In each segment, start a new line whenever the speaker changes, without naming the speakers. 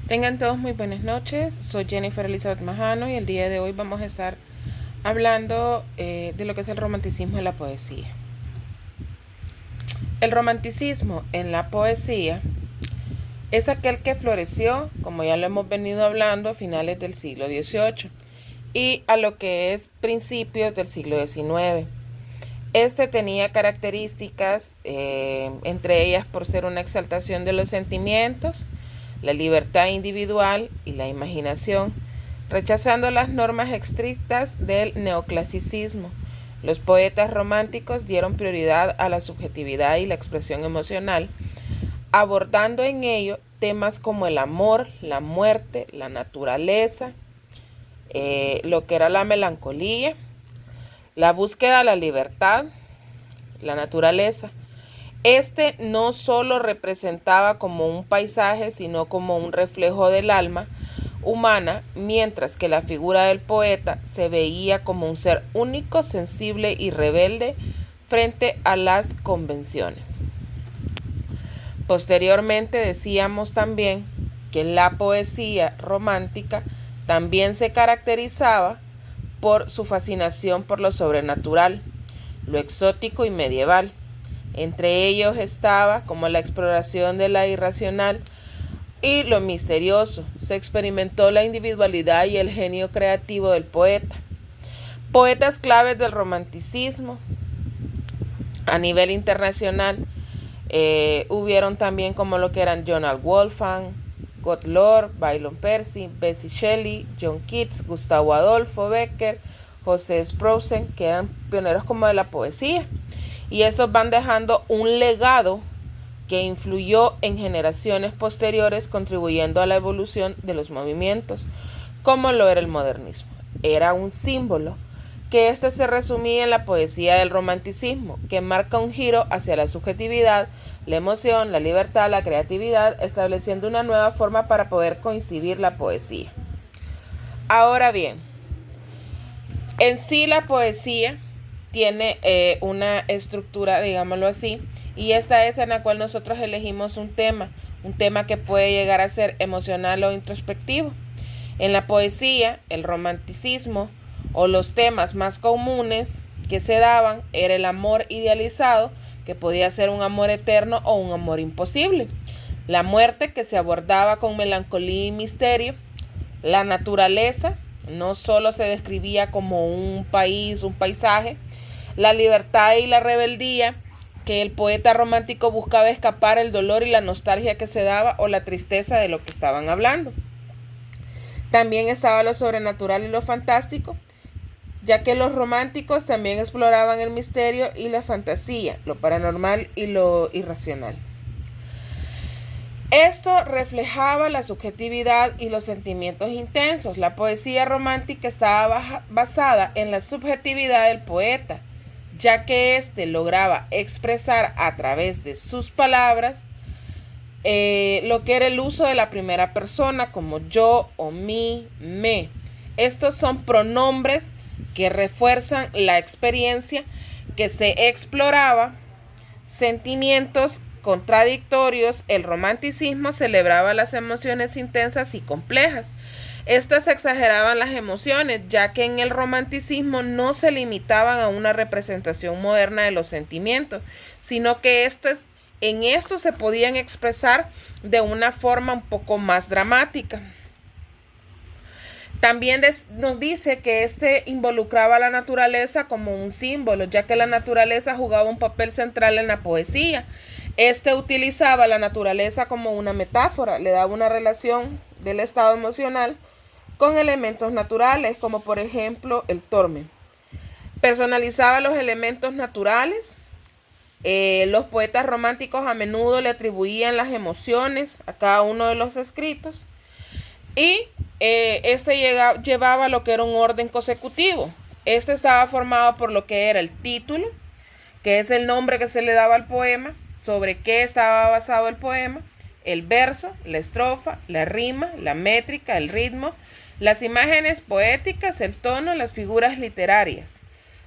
Tengan todos muy buenas noches, soy Jennifer Elizabeth Majano y el día de hoy vamos a estar hablando de lo que es el romanticismo en la poesía. El romanticismo en la poesía es aquel que floreció, como ya lo hemos venido hablando, a finales del siglo XVIII y a lo que es principios del siglo XIX. Este tenía características, entre ellas por ser una exaltación de los sentimientos, la libertad individual y la imaginación, rechazando las normas estrictas del neoclasicismo. Los poetas románticos dieron prioridad a la subjetividad y la expresión emocional, abordando en ello temas como el amor, la muerte, la naturaleza, lo que era la melancolía, la búsqueda de la libertad, la naturaleza. Este no solo representaba como un paisaje, sino como un reflejo del alma humana, mientras que la figura del poeta se veía como un ser único, sensible y rebelde frente a las convenciones. Posteriormente decíamos también que la poesía romántica también se caracterizaba por su fascinación por lo sobrenatural, lo exótico y medieval. Entre ellos estaba como la exploración de la irracional y lo misterioso. Se experimentó la individualidad y el genio creativo del poeta. Poetas claves del romanticismo a nivel internacional hubieron también como lo que eran Jonah Wolfgang, Godlord, Byron Percy, Bessie Shelley, John Keats, Gustavo Adolfo Becker, José Sprossen, que eran pioneros como de la poesía. Y estos van dejando un legado que influyó en generaciones posteriores, contribuyendo a la evolución de los movimientos, como lo era el modernismo. Era un símbolo que este se resumía en la poesía del romanticismo, que marca un giro hacia la subjetividad, la emoción, la libertad, la creatividad, estableciendo una nueva forma para poder concebir la poesía. Ahora bien, en sí la poesía tiene una estructura, digámoslo así, y esta es en la cual nosotros elegimos un tema que puede llegar a ser emocional o introspectivo. En la poesía, el romanticismo o los temas más comunes que se daban era el amor idealizado, que podía ser un amor eterno o un amor imposible, la muerte, que se abordaba con melancolía y misterio, la naturaleza, no solo se describía como un país, un paisaje, la libertad y la rebeldía, que el poeta romántico buscaba escapar el dolor y la nostalgia que se daba o la tristeza de lo que estaban hablando. También estaba lo sobrenatural y lo fantástico, ya que los románticos también exploraban el misterio y la fantasía, lo paranormal y lo irracional. Esto reflejaba la subjetividad y los sentimientos intensos. La poesía romántica estaba basada en la subjetividad del poeta, ya que éste lograba expresar a través de sus palabras lo que era el uso de la primera persona, como yo o mi, me. Estos son pronombres que refuerzan la experiencia que se exploraba, sentimientos contradictorios. El romanticismo celebraba las emociones intensas y complejas. Estas exageraban las emociones, ya que en el romanticismo no se limitaban a una representación moderna de los sentimientos, sino que en esto se podían expresar de una forma un poco más dramática. También nos dice que este involucraba a la naturaleza como un símbolo, ya que la naturaleza jugaba un papel central en la poesía. Este utilizaba la naturaleza como una metáfora, le daba una relación del estado emocional con elementos naturales, como por ejemplo el torme. Personalizaba los elementos naturales. Los poetas románticos a menudo le atribuían las emociones a cada uno de los escritos. Y este llevaba lo que era un orden consecutivo. Este estaba formado por lo que era el título, que es el nombre que se le daba al poema, sobre qué estaba basado el poema, el verso, la estrofa, la rima, la métrica, el ritmo, las imágenes poéticas, el tono, las figuras literarias.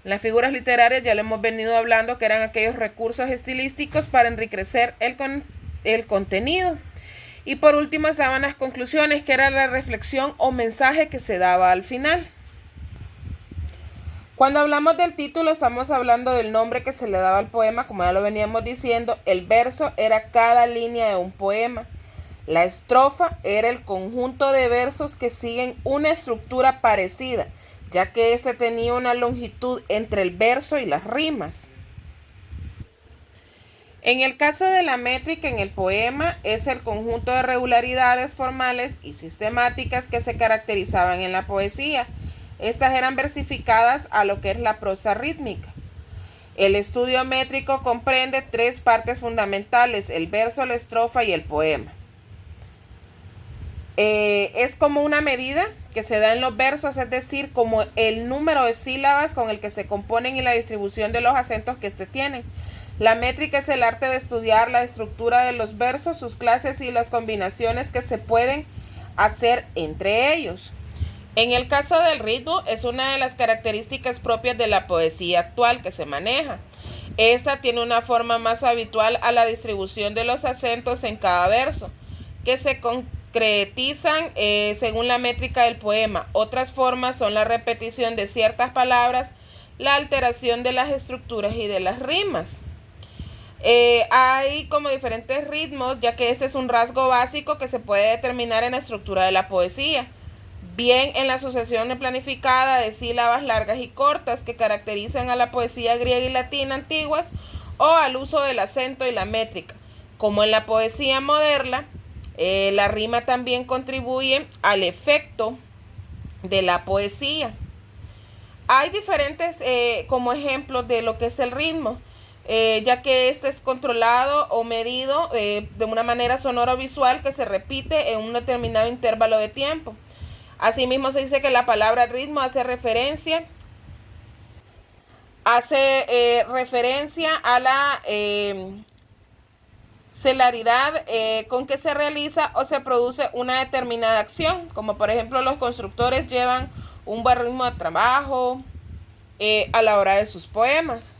Las figuras literarias ya lo hemos venido hablando, que eran aquellos recursos estilísticos para enriquecer el contenido. Y por último estaban las conclusiones, que era la reflexión o mensaje que se daba al final. Cuando hablamos del título estamos hablando del nombre que se le daba al poema, como ya lo veníamos diciendo. El verso era cada línea de un poema. La estrofa era el conjunto de versos que siguen una estructura parecida, ya que éste tenía una longitud entre el verso y las rimas. En el caso de la métrica en el poema, es el conjunto de regularidades formales y sistemáticas que se caracterizaban en la poesía. Estas eran versificadas a lo que es la prosa rítmica. El estudio métrico comprende tres partes fundamentales: el verso, la estrofa y el poema. Es como una medida que se da en los versos, es decir, como el número de sílabas con el que se componen y la distribución de los acentos que tienen. La métrica es el arte de estudiar la estructura de los versos, sus clases y las combinaciones que se pueden hacer entre ellos. En el caso del ritmo, es una de las características propias de la poesía actual que se maneja. Esta tiene una forma más habitual a la distribución de los acentos en cada verso, que se concretizan según la métrica del poema. Otras formas son la repetición de ciertas palabras, la alteración de las estructuras y de las rimas. Hay como diferentes ritmos, ya que este es un rasgo básico que se puede determinar en la estructura de la poesía, bien en la sucesión planificada de sílabas largas y cortas que caracterizan a la poesía griega y latina antiguas, o al uso del acento y la métrica. Como en la poesía moderna, la rima también contribuye al efecto de la poesía. Hay diferentes como ejemplos de lo que es el ritmo, ya que este es controlado o medido de una manera sonoro-visual que se repite en un determinado intervalo de tiempo. Asimismo se dice que la palabra ritmo hace referencia a la celaridad con que se realiza o se produce una determinada acción, como por ejemplo los constructores llevan un buen ritmo de trabajo a la hora de sus poemas.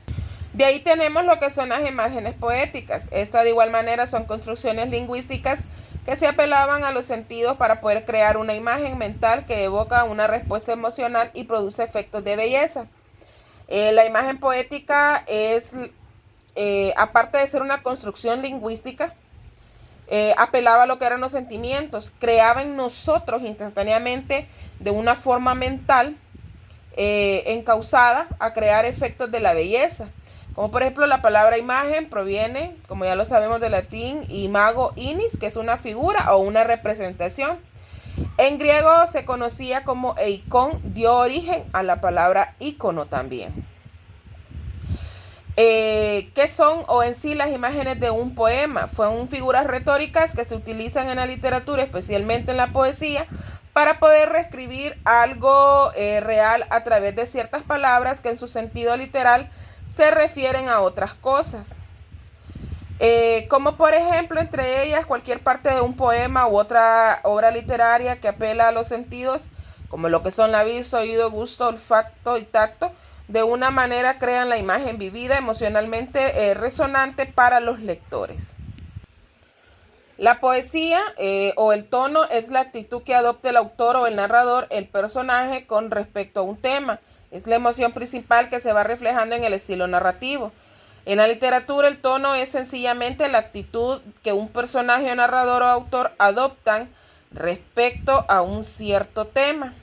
De ahí tenemos lo que son las imágenes poéticas. Estas de igual manera son construcciones lingüísticas que se apelaban a los sentidos para poder crear una imagen mental que evoca una respuesta emocional y produce efectos de belleza. La imagen poética es, aparte de ser una construcción lingüística, apelaba a lo que eran los sentimientos, creaba en nosotros instantáneamente de una forma mental encauzada a crear efectos de la belleza. Como por ejemplo la palabra imagen proviene, como ya lo sabemos, del latín imago inis, que es una figura o una representación. En griego se conocía como eikon, dio origen a la palabra ícono también. ¿Qué son o en sí las imágenes de un poema? Fueron figuras retóricas que se utilizan en la literatura, especialmente en la poesía, para poder reescribir algo real a través de ciertas palabras que en su sentido literal se refieren a otras cosas. Como por ejemplo, entre ellas, cualquier parte de un poema u otra obra literaria que apela a los sentidos, como lo que son la vista, oído, gusto, olfato y tacto, de una manera crean la imagen vivida, emocionalmente resonante para los lectores. La poesía o el tono es la actitud que adopta el autor o el narrador, el personaje, con respecto a un tema. Es la emoción principal que se va reflejando en el estilo narrativo. En la literatura, el tono es sencillamente la actitud que un personaje, narrador o autor adoptan respecto a un cierto tema.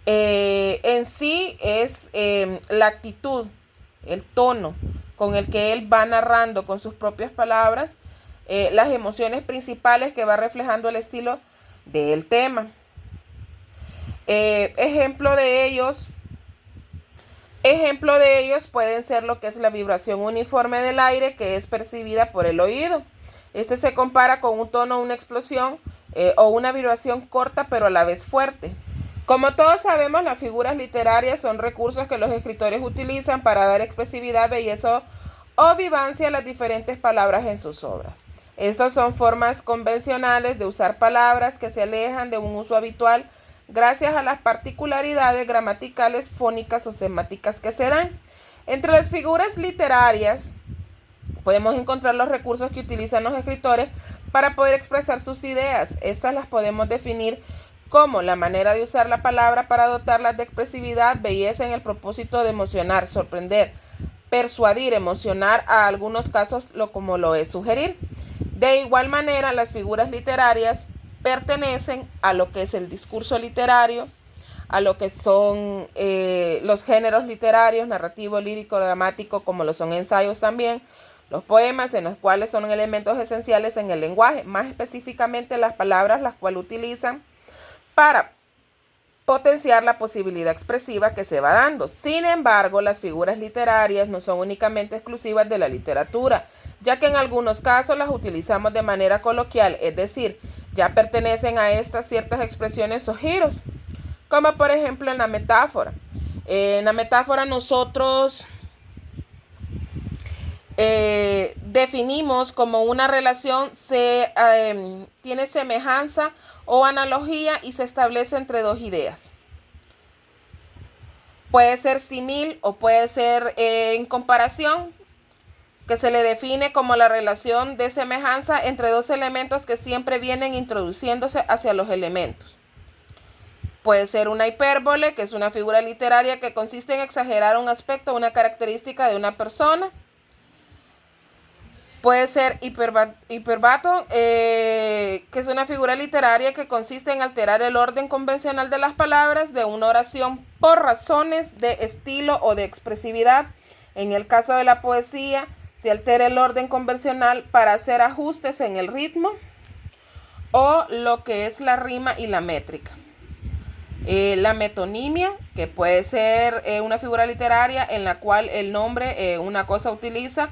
En sí es la actitud, el tono con el que él va narrando con sus propias palabras las emociones principales que va reflejando el estilo del tema. Ejemplo de ellos pueden ser lo que es la vibración uniforme del aire que es percibida por el oído. Este se compara con un tono, una explosión o una vibración corta pero a la vez fuerte. Como todos sabemos, las figuras literarias son recursos que los escritores utilizan para dar expresividad, belleza o vivancia a las diferentes palabras en sus obras. Estas son formas convencionales de usar palabras que se alejan de un uso habitual gracias a las particularidades gramaticales, fónicas o semáticas que se dan. Entre las figuras literarias podemos encontrar los recursos que utilizan los escritores para poder expresar sus ideas. Estas las podemos definir como la manera de usar la palabra para dotarlas de expresividad, belleza en el propósito de emocionar, sorprender, persuadir, emocionar, a algunos casos como lo es sugerir. De igual manera, las figuras literarias pertenecen a lo que es el discurso literario, a lo que son los géneros literarios, narrativo, lírico, dramático, como lo son ensayos también, los poemas, en los cuales son elementos esenciales en el lenguaje, más específicamente las palabras, las cuales utilizan para potenciar la posibilidad expresiva que se va dando. Sin embargo, las figuras literarias no son únicamente exclusivas de la literatura, ya que en algunos casos las utilizamos de manera coloquial, es decir, ya pertenecen a estas ciertas expresiones o giros, como por ejemplo en la metáfora. En la metáfora nosotros definimos como una relación tiene semejanza o analogía y se establece entre dos ideas. Puede ser símil o puede ser en comparación, que se le define como la relación de semejanza entre dos elementos que siempre vienen introduciéndose hacia los elementos. Puede ser una hipérbole, que es una figura literaria que consiste en exagerar un aspecto o una característica de una persona. Puede ser hiperbato, que es una figura literaria que consiste en alterar el orden convencional de las palabras de una oración por razones de estilo o de expresividad. En el caso de la poesía, se altera el orden convencional para hacer ajustes en el ritmo o lo que es la rima y la métrica. La metonimia, que puede ser una figura literaria en la cual el nombre, una cosa utiliza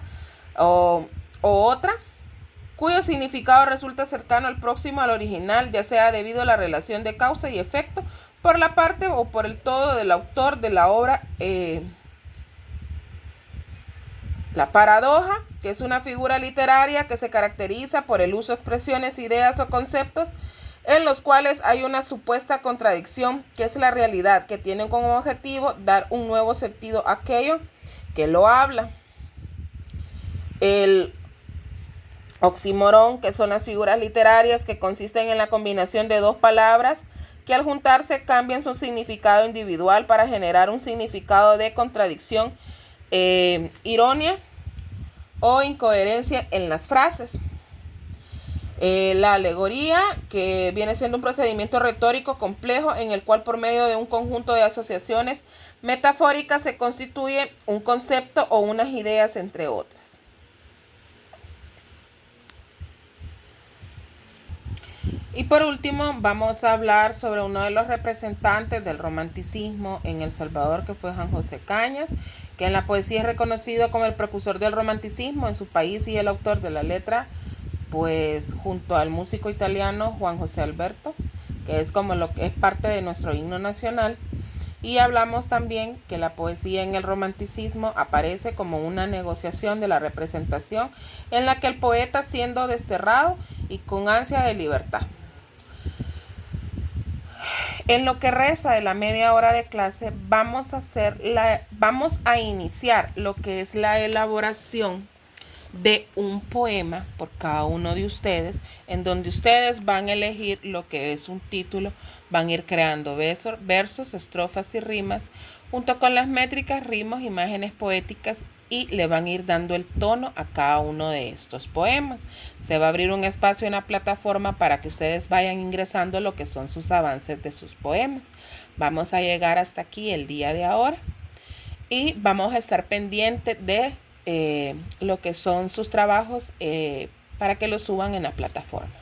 o otra, cuyo significado resulta cercano al próximo al original, ya sea debido a la relación de causa y efecto por la parte o por el todo del autor de la obra. La paradoja, que es una figura literaria que se caracteriza por el uso de expresiones, ideas o conceptos en los cuales hay una supuesta contradicción, que es la realidad, que tiene como objetivo dar un nuevo sentido a aquello que lo habla. El oxímoron, que son las figuras literarias que consisten en la combinación de dos palabras que al juntarse cambian su significado individual para generar un significado de contradicción, ironía o incoherencia en las frases. La alegoría, que viene siendo un procedimiento retórico complejo en el cual por medio de un conjunto de asociaciones metafóricas se constituye un concepto o unas ideas, entre otras. Y por último vamos a hablar sobre uno de los representantes del romanticismo en El Salvador, que fue Juan José Cañas, que en la poesía es reconocido como el precursor del romanticismo en su país y el autor de la letra, pues junto al músico italiano Juan José Alberto, que es como lo que es parte de nuestro himno nacional. Y hablamos también que la poesía en el romanticismo aparece como una negociación de la representación en la que el poeta, siendo desterrado y con ansia de libertad. En lo que resta de la media hora de clase vamos a iniciar lo que es la elaboración de un poema por cada uno de ustedes, en donde ustedes van a elegir lo que es un título, van a ir creando versos, estrofas y rimas, junto con las métricas, ritmos, imágenes poéticas, y le van a ir dando el tono a cada uno de estos poemas. Se va a abrir un espacio en la plataforma para que ustedes vayan ingresando lo que son sus avances de sus poemas. Vamos a llegar hasta aquí el día de ahora y vamos a estar pendientes de lo que son sus trabajos para que los suban en la plataforma.